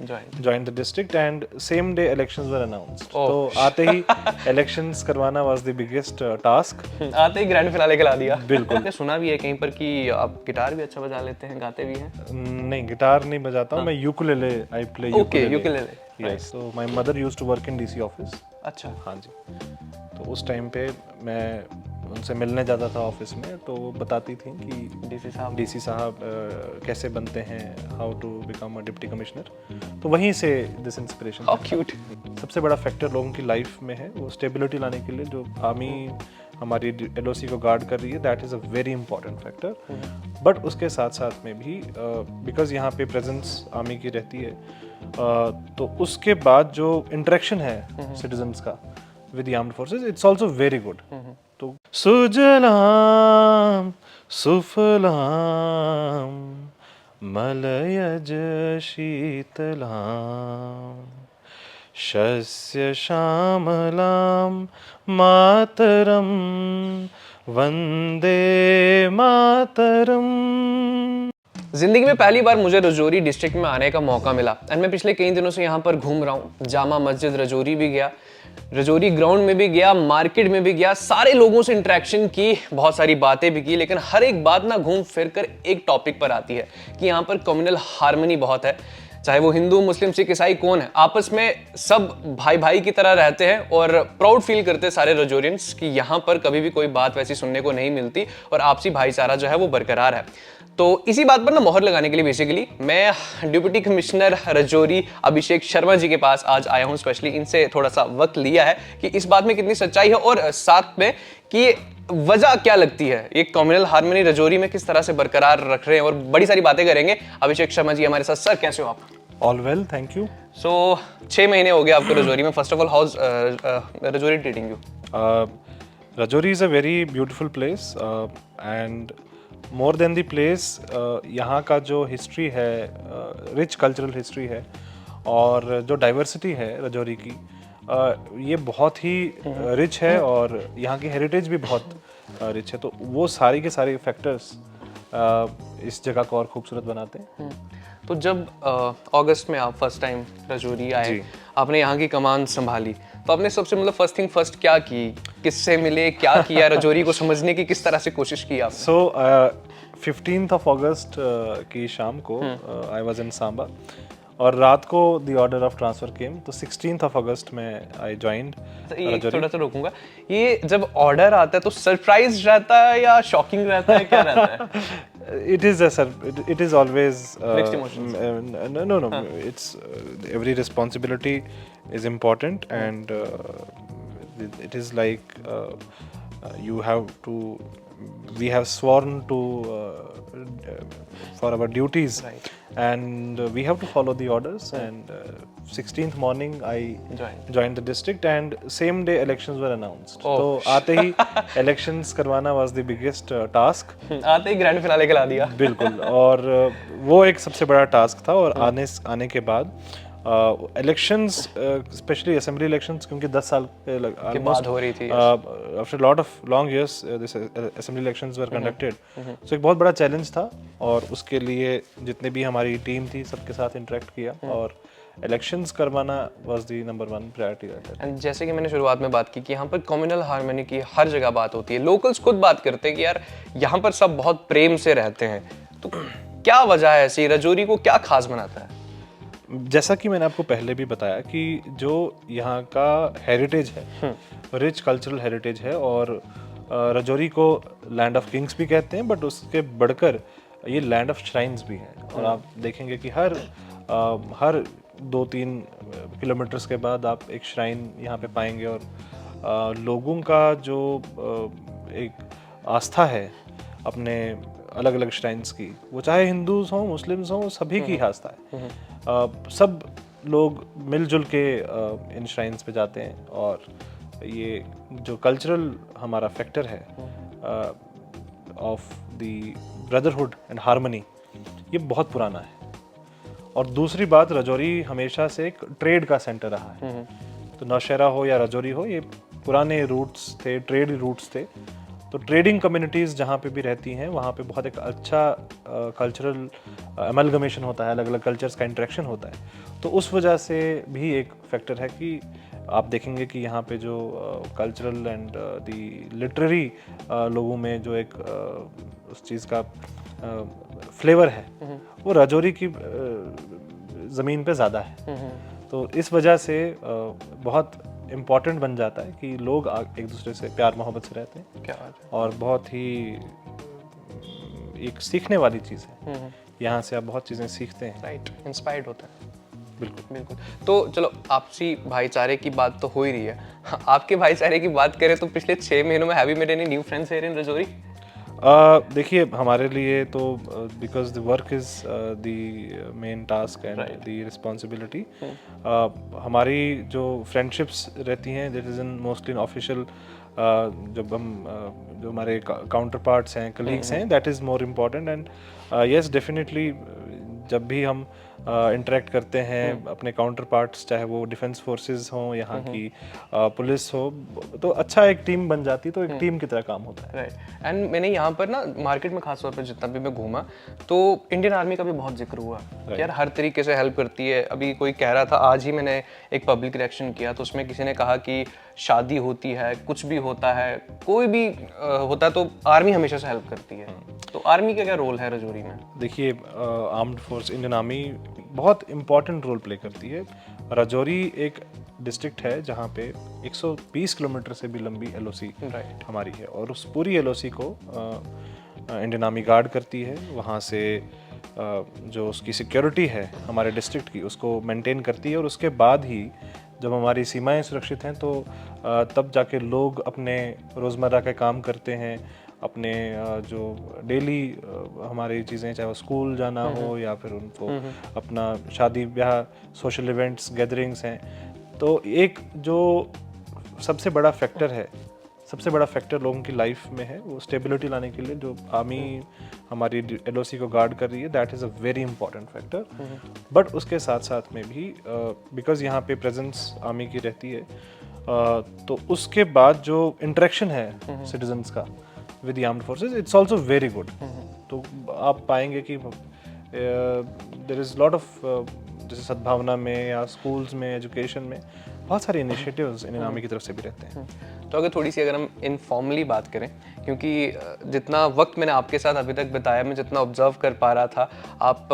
joined the district and same day elections were announced. तो आते ही elections करवाना was the biggest task. आते ही grand finale खिला दिया। बिल्कुल। मैंने सुना भी है कहीं पर कि आप गिटार भी अच्छा बजा लेते हैं, गाते भी हैं। नहीं, गिटार नहीं बजाता हूँ मैं, ukulele I play okay, ukulele. Yes, so my mother used to work in DC office. अच्छा। हाँ जी, तो उस टाइम पे मैं उनसे मिलने जाता था ऑफिस में, तो वो बताती थी कि डीसी साहब कैसे बनते हैं, how to become a deputy commissioner. तो वहीं से दिस इंस्पिरेशन। How cute. सबसे बड़ा फैक्टर लोगों की लाइफ में है वो स्टेबिलिटी लाने के लिए, जो आर्मी हमारी एलओसी को गार्ड कर रही है, that is a very important factor. But उसके साथ साथ में भी बिकॉज यहाँ पे प्रेजेंस आर्मी की रहती है, तो उसके बाद जो इंटरेक्शन है सिटीजन्स का with the armed forces, it's also very good. तो सुजलाम सुफलाम मलयज शीतलाम शस्य श्यामलाम मातरम वंदे मातरम। जिंदगी में पहली बार मुझे रजौरी डिस्ट्रिक्ट में आने का मौका मिला एंड मैं पिछले कई दिनों से यहाँ पर घूम रहा हूँ। जामा मस्जिद रजौरी भी गया, रजौरी ग्राउंड में भी गया, मार्केट में भी गया, सारे लोगों से इंटरेक्शन की, बहुत सारी बातें भी की, लेकिन हर एक बात ना घूम फिर कर एक टॉपिक पर आती है कि यहाँ पर कम्युनल हार्मनी बहुत है। चाहे वो हिंदू, मुस्लिम, सिख, ईसाई कौन है, आपस में सब भाई भाई की तरह रहते हैं और प्राउड फील करते हैं सारे रजौरियंस कि यहाँ पर कभी भी कोई बात वैसी सुनने को नहीं मिलती और आपसी भाईचारा जो है वो बरकरार है। तो इसी बात पर ना मोहर लगाने के लिए बेसिकली मैं डिप्टी कमिश्नर रजौरी अभिषेक शर्मा जी के पास आज आया हूँ। स्पेशली इनसे थोड़ा सा वक्त लिया है कि इस बात में कितनी सच्चाई है और साथ में कि वजह क्या लगती है, ये कम्युनल हार्मनी रजौरी में किस तरह से बरकरार रख रहे हैं, और बड़ी सारी बातें करेंगे। अभिषेक शर्मा जी हमारे साथ। सर कैसे हो आप? All well, thank you. So 6 महीने हो गए आपको रजौरी में। First of all how's Rajouri treating you? Rajouri is a very beautiful place and more than the place, यहाँ का जो हिस्ट्री है, रिच कल्चरल हिस्ट्री है और जो डाइवर्सिटी है रजौरी की, ये बहुत ही रिच है और यहाँ की हेरिटेज भी बहुत रिच है। तो वो सारी के सारे फैक्टर्स इस जगह को और खूबसूरत बनाते हैं। तो जब अगस्त में आप फर्स्ट टाइम रजौरी आए, आपने यहाँ की कमान संभाली, तो आपने सबसे मतलब फर्स्ट थिंग फर्स्ट क्या की, किससे मिले, क्या किया, रजौरी को समझने की किस तरह से कोशिश की आपने? सो 15th of August की शाम को आई वाज इन सांबा और रात को द ऑर्डर ऑफ ट्रांसफर केम, तो 16th of August में आई जॉइंड। थोड़ा सा रोकूंगा, ये जब ऑर्डर आता है तो सरप्राइज रहता है या शॉकिंग रहता है, क्या रहता है? It is always Mixed emotions. No, it's every responsibility is important and it is like we have sworn to for our duties, Right. and we have to follow the orders. And 16th morning I joined the district and same day elections were announced. तो आते ही elections करवाना was the biggest task. आते ही grand finale खिला दिया। बिल्कुल, और वो एक सबसे बड़ा टास्क था। और आने के बाद इलेक्शंस, स्पेशली असेंबली इलेक्शंस, क्योंकि 10 साल के बाद हो रही थी, after lot of long years this assembly elections were conducted. So एक बहुत बड़ा चैलेंज था और उसके लिए जितने भी हमारी टीम थी सबके साथ इंटरेक्ट किया और इलेक्शंस करवाना was the number 1 priority. And जैसे कि मैंने शुरुआत में बात की कि यहाँ पर कम्युनल हार्मनी की हर जगह बात होती है, लोकल्स खुद बात करते हैं कि यार यहाँ पर सब बहुत प्रेम से रहते हैं, तो क्या वजह है ऐसी, रजौरी को क्या खास बनाता है? जैसा कि मैंने आपको पहले भी बताया कि जो यहाँ का हेरिटेज है, रिच कल्चरल हेरिटेज है, और रजौरी को लैंड ऑफ किंग्स भी कहते हैं, बट उसके बढ़कर ये लैंड ऑफ श्राइन्स भी है। और आप देखेंगे कि हर 2-3 किलोमीटर्स के बाद आप एक श्राइन यहाँ पे पाएंगे। और लोगों का जो एक आस्था है अपने अलग अलग श्राइन्स की, वो चाहे हिंदूज हों, मुस्लिम्स हों, सभी की आस्था है। सब लोग मिलजुल के इन श्राइन्स पे जाते हैं। और ये जो कल्चरल हमारा फैक्टर है of the brotherhood and harmony, ये बहुत पुराना है। और दूसरी बात, रजौरी हमेशा से एक ट्रेड का सेंटर रहा है। तो नौशहरा हो या रजौरी हो, ये पुराने रूट्स थे, ट्रेड रूट्स थे। तो ट्रेडिंग कम्युनिटीज़ जहाँ पे भी रहती हैं वहाँ पे बहुत एक अच्छा कल्चरल अमलगमेशन होता है, अलग अलग कल्चर्स का इंटरेक्शन होता है। तो उस वजह से भी एक फैक्टर है कि आप देखेंगे कि यहाँ पे जो कल्चरल एंड दी लिटरेरी लोगों में जो एक उस चीज़ का फ्लेवर है वो राजौरी की ज़मीन पे ज़्यादा है। तो इस वजह से बहुत इम्पॉर्टेंट बन जाता है कि लोग एक दूसरे से प्यार मोहब्बत से रहते हैं। क्या बात है। और बहुत ही एक सीखने वाली चीज़ है। यहाँ से आप बहुत चीज़ें सीखते हैं। राइट, इंस्पायर्ड होता है। बिल्कुल बिल्कुल। तो चलो आपसी भाईचारे की बात तो हो ही रही है, आपके भाईचारे की बात करें तो पिछले 6 महीनों में have you made any new friends here in Rajouri? देखिए हमारे लिए तो because the work is the main task and the responsibility, हमारी जो फ्रेंडशिप्स रहती हैं that is in mostly in official, जब हम जो हमारे काउंटर पार्ट्स हैं, कलीग्स हैं, that is more important. And yes definitely जब भी हम इंटरेक्ट करते हैं अपने काउंटर पार्ट्स, चाहे वो डिफेंस फोर्सेस हों, यहाँ की पुलिस हो, तो अच्छा एक टीम बन जाती है, तो एक टीम की तरह काम होता है। राइट। एंड मैंने यहाँ पर ना मार्केट में खास तौर पर जितना भी मैं घूमा तो इंडियन आर्मी का भी बहुत जिक्र हुआ कि यार हर तरीके से हेल्प करती है। अभी कोई कह रहा था, आज ही मैंने एक पब्लिक रिएक्शन किया तो उसमें किसी ने कहा कि शादी होती है, कुछ भी होता है, कोई भी होता है तो आर्मी हमेशा से हेल्प करती है। तो आर्मी का क्या रोल है रजौरी में? देखिए आर्म्ड फोर्स, इंडियन आर्मी बहुत इम्पॉर्टेंट रोल प्ले करती है। रजौरी एक डिस्ट्रिक्ट है जहाँ पे 120 किलोमीटर से भी लंबी एलओसी हमारी है, और उस पूरी एलओसी को इंडियन आर्मी गार्ड करती है। वहाँ से जो उसकी सिक्योरिटी है हमारे डिस्ट्रिक्ट की, उसको मेंटेन करती है, और उसके बाद ही जब हमारी सीमाएं सुरक्षित हैं तो तब जाके लोग अपने रोज़मर्रा के काम करते हैं, अपने जो डेली हमारी चीज़ें, चाहे वो स्कूल जाना हो या फिर उनको अपना शादी ब्याह, सोशल इवेंट्स, गैदरिंग्स हैं। तो एक जो सबसे बड़ा फैक्टर लोगों की लाइफ में है, वो स्टेबिलिटी लाने के लिए जो आर्मी हमारी एलओसी को गार्ड कर रही है, that is a very important factor. But उसके साथ साथ में भी बिकॉज यहाँ पे प्रेजेंस आर्मी की रहती है, तो उसके बाद जो इंटरेक्शन है सिटीजन्स का with the armed forces, it's also very good. तो आप पाएंगे कि देयर इज़ लॉट ऑफ, जैसे सद्भावना में या स्कूल्स में, एजुकेशन में बहुत सारे इनिशिएटिव्स इंडियन आर्मी की तरफ से भी रहते हैं। तो अगर थोड़ी सी अगर हम इनफॉर्मली बात करें, क्योंकि जितना वक्त मैंने आपके साथ अभी तक बताया, मैं जितना ऑब्जर्व कर पा रहा था, आप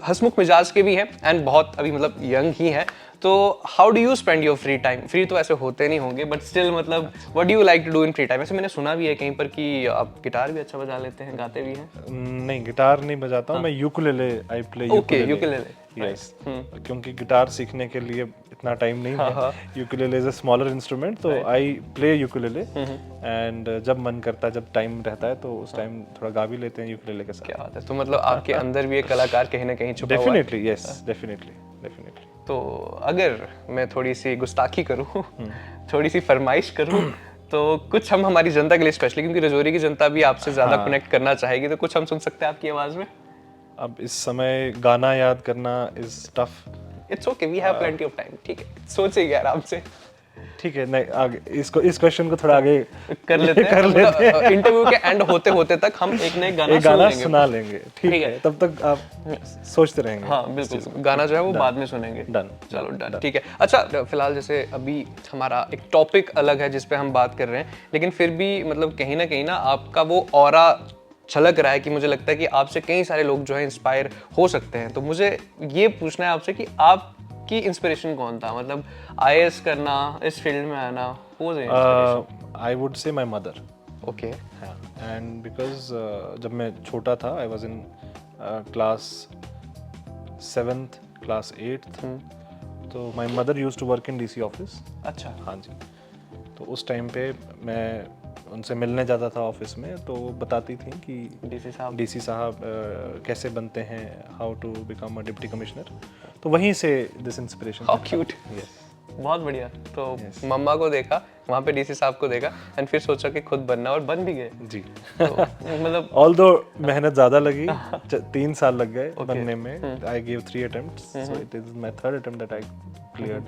हंसमुख मिजाज के भी हैं एंड बहुत अभी मतलब यंग ही हैं। तो how do you spend your free time? Free तो ऐसे होते नहीं होंगे, बट स्टिल मतलब what do you like to do in free time? ऐसे मैंने सुना भी है कहीं पर कि आप गिटार भी अच्छा बजा लेते हैं, गाते भी हैं। नहीं, गिटार नहीं बजाता हूँ मैं, ukulele, I play ukulele. Yes, क्योंकि गिटार सीखने के लिए इतना टाइम नहीं है। Ukulele is a smaller instrument, तो आई प्ले यूकुलेले, एंड जब मन करता है, जब टाइम रहता है, तो उस टाइम थोड़ा गा भी लेते हैं यूकुलेले के साथ। क्या बात है। तो मतलब आपके अंदर भी एक कलाकार कहीं ना कहीं छुपा हुआ है। Definitely, yes, definitely. तो अगर मैं थोड़ी सी गुस्ताखी करूँ, थोड़ी सी फरमाइश करूँ, तो कुछ हम हमारी जनता के लिए स्पेशली, क्योंकि रजौरी की जनता भी आपसे ज़्यादा कनेक्ट करना चाहेगी, तो कुछ हम सुन सकते हैं आपकी आवाज़ में? अब इस समय गाना याद करना is tough. It's okay, we have plenty of time. ठीक है, सोचिए आराम से। ठीक है, नहीं आगे इस क्वेश्चन को थोड़ा आगे कर लेते हैं। इंटरव्यू के एंड होते होते तक हम एक नए गाना सुना लेंगे। ठीक है, तब तक आप सोचते रहेंगे। हाँ बिल्कुल, गाना जो है वो बाद में सुनेंगे। डन, चलो डन, ठीक है। अच्छा, फिलहाल जैसे अभी हमारा एक टॉपिक अलग है जिस पे हम बात कर रहे हैं, लेकिन फिर भी मतलब कहीं ना आपका वो ऑरा छलक रहा है कि मुझे लगता है कि आपसे कई सारे लोग जो है इंस्पायर हो सकते हैं। तो मुझे ये पूछना है आपसे कि आपकी इंस्पिरेशन कौन था? मतलब आईएएस करना, इस फील्ड में आना, I would say my mother. Okay. And because जब मैं छोटा था, I was in class 7th, class 8th, तो my mother used to work in DC office. अच्छा। हाँ जी। तो उस टाइम पे मैं उनसे मिलने जाता था ऑफिस में, तो वो बताती थी कि डीसी साहब कैसे बनते हैं, how to become a deputy commissioner. तो वहीं से दिस इंस्पिरेशन। How cute. बहुत बढ़िया। तो मम्मा को देखा वहाँ पे, डीसी साहब को देखा, एंड फिर सोचा कि खुद बनना, और बन भी गए। जी। तो मतलब ऑल्दो मेहनत ज़्यादा लगी, 3 साल लग गए बनने में। I give 3 attempts, so it is my 3rd attempt that I cleared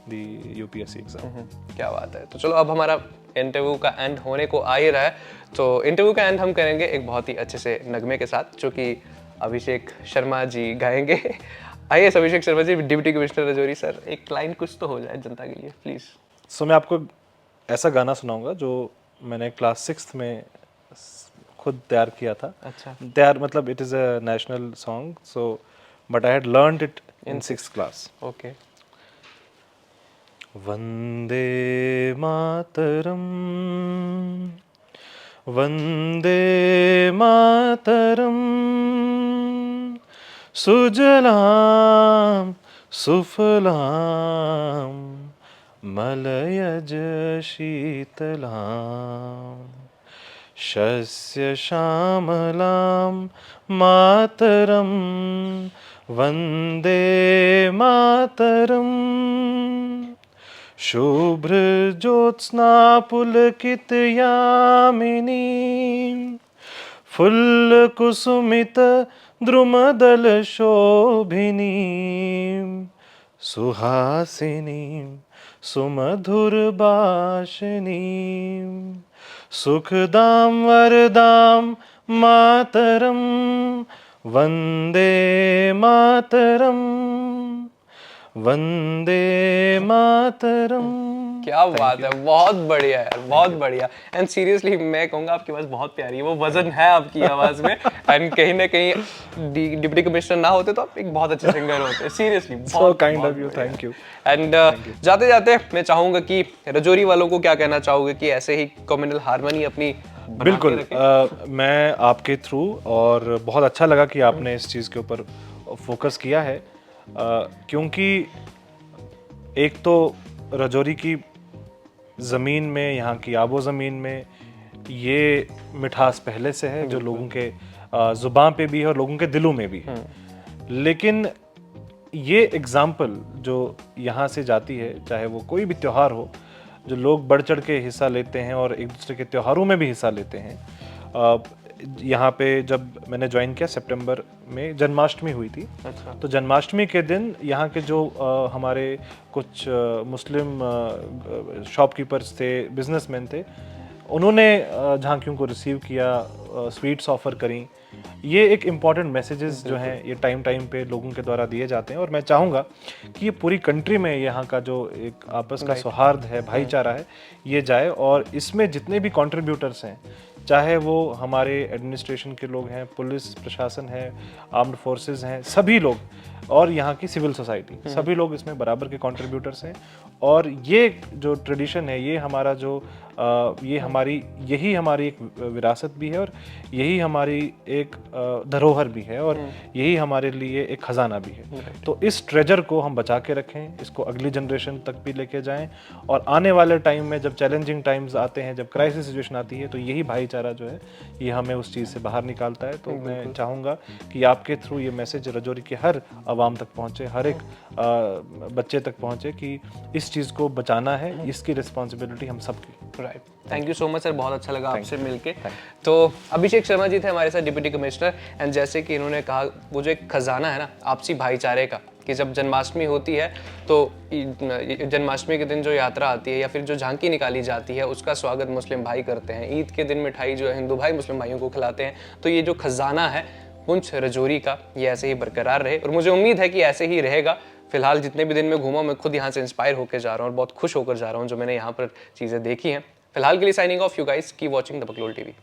the UPSC exam. क्या बात है। तो चलो अब हमारा इंटरव्यू का एंड होने को आ ही रहा है, तो इंटरव्यू का एंड हम करेंगे एक बहुत ही अच्छे से नगमे के साथ जो कि अभिषेक शर्मा जी गाएंगे। आइए Abhishek Sharma ji, deputy commissioner Rajouri sir, एक लाइन कुछ तो हो जाए जनता के लिए प्लीज। सो मैं आपको ऐसा गाना सुनाऊंगा जो मैंने क्लास 6th में खुद तैयार किया था। अच्छा। तैयार मतलब it is a national song, so but I had learned it in 6th class. Okay. वंदे मातरम, वंदे मातरम, सुजलाम सुफलाम मलयज शीतलाम, शस्य श्यामलां मातरं वन्दे मातरम्, शुभ्रज्योत्स्ना पुलकितयामिनीं, फुल्लकुसुमित द्रुमदलशोभिनीं, सुहासिनीं सुमधुरभाषिणीं, सुखदां वरदां मातरं वन्दे मातरं, वंदे मातरम। क्या बात है, बहुत बढ़िया यार, बहुत बढ़िया। एंड सीरियसली मैं कहूँगा आपकी आवाज़ बहुत प्यारी है, वो वजन है आपकी आवाज़ में। एंड कहीं ना कहीं डिप्टी कमिश्नर ना होते तो आप एक बहुत अच्छे सिंगर होते। Seriously so kind of you, thank you. And जाते जाते मैं चाहूँगा कि रजौरी वालों को क्या कहना चाहोगे कि ऐसे ही कम्युनल हार्मनी अपनी बिल्कुल मैं आपके थ्रू, और बहुत अच्छा लगा कि आपने इस चीज़ के ऊपर फोकस किया है, क्योंकि एक तो रजौरी की ज़मीन में, यहाँ की आबो ज़मीन में ये मिठास पहले से है जो लोगों के ज़ुबान पे भी है और लोगों के दिलों में भी है। लेकिन ये एग्ज़ाम्पल जो यहाँ से जाती है, चाहे वो कोई भी त्यौहार हो, जो लोग बढ़ चढ़ के हिस्सा लेते हैं और एक दूसरे के त्योहारों में भी हिस्सा लेते हैं। यहाँ पे जब मैंने ज्वाइन किया सितंबर में जन्माष्टमी हुई थी। अच्छा। तो जन्माष्टमी के दिन यहाँ के जो हमारे कुछ मुस्लिम शॉपकीपर्स थे, बिजनेसमैन थे, उन्होंने झांकियों को रिसीव किया, स्वीट्स ऑफर करी। ये एक इम्पॉर्टेंट मैसेजेस जो हैं ये टाइम टाइम पे लोगों के द्वारा दिए जाते हैं, और मैं चाहूँगा कि ये पूरी कंट्री में यहाँ का जो एक आपस का सौहार्द है, भाईचारा है, ये जाए। और इसमें जितने भी कंट्रीब्यूटर्स हैं, चाहे वो हमारे एडमिनिस्ट्रेशन के लोग हैं, पुलिस प्रशासन है, आर्म्ड फोर्सेस हैं, सभी लोग, और यहाँ की सिविल सोसाइटी, सभी लोग इसमें बराबर के कंट्रीब्यूटर्स हैं। और ये जो ट्रेडिशन है, ये हमारा जो यही हमारी एक विरासत भी है, और यही हमारी एक धरोहर भी है, और यही हमारे लिए एक खजाना भी है। तो इस ट्रेजर को हम बचा के रखें, इसको अगली जनरेशन तक भी लेके जाएं, और आने वाले टाइम में जब चैलेंजिंग टाइम्स आते हैं, जब क्राइसिस सिचुएशन आती है, तो यही भाईचारा जो है ये हमें उस चीज़ से बाहर निकालता है। तो मैं चाहूँगा कि आपके थ्रू ये मैसेज रजौरी के हर आवाम तक पहुँचे, हर एक बच्चे तक पहुँचे कि इस चीज़ को बचाना है, इसकी रिस्पॉन्सिबिलिटी हम सबकी। Right, thank you so much sir, बहुत अच्छा लगा आपसे मिलके। तो अभिषेक शर्मा जी थे हमारे साथ, डिप्टी कमिश्नर। एंड जैसे कि इन्होंने कहा, वो जो एक खजाना है ना आपसी भाईचारे का, कि जब जन्माष्टमी होती है तो जन्माष्टमी के दिन जो यात्रा आती है या फिर जो झांकी निकाली जाती है, उसका स्वागत मुस्लिम भाई करते हैं। ईद के दिन मिठाई जो है हिंदू भाई मुस्लिम भाइयों को खिलाते हैं। तो ये जो खजाना है पुंछ रजौरी का, ये ऐसे ही बरकरार रहे, और मुझे उम्मीद है कि ऐसे ही रहेगा। फिलहाल जितने भी दिन में घूमा, मैं खुद यहाँ से इंस्पायर होकर जा रहा हूँ और बहुत खुश होकर जा रहा हूँ जो मैंने यहाँ पर चीज़ें देखी हैं। फिलहाल के लिए signing off, you guys keep watching the बकलोल टीवी।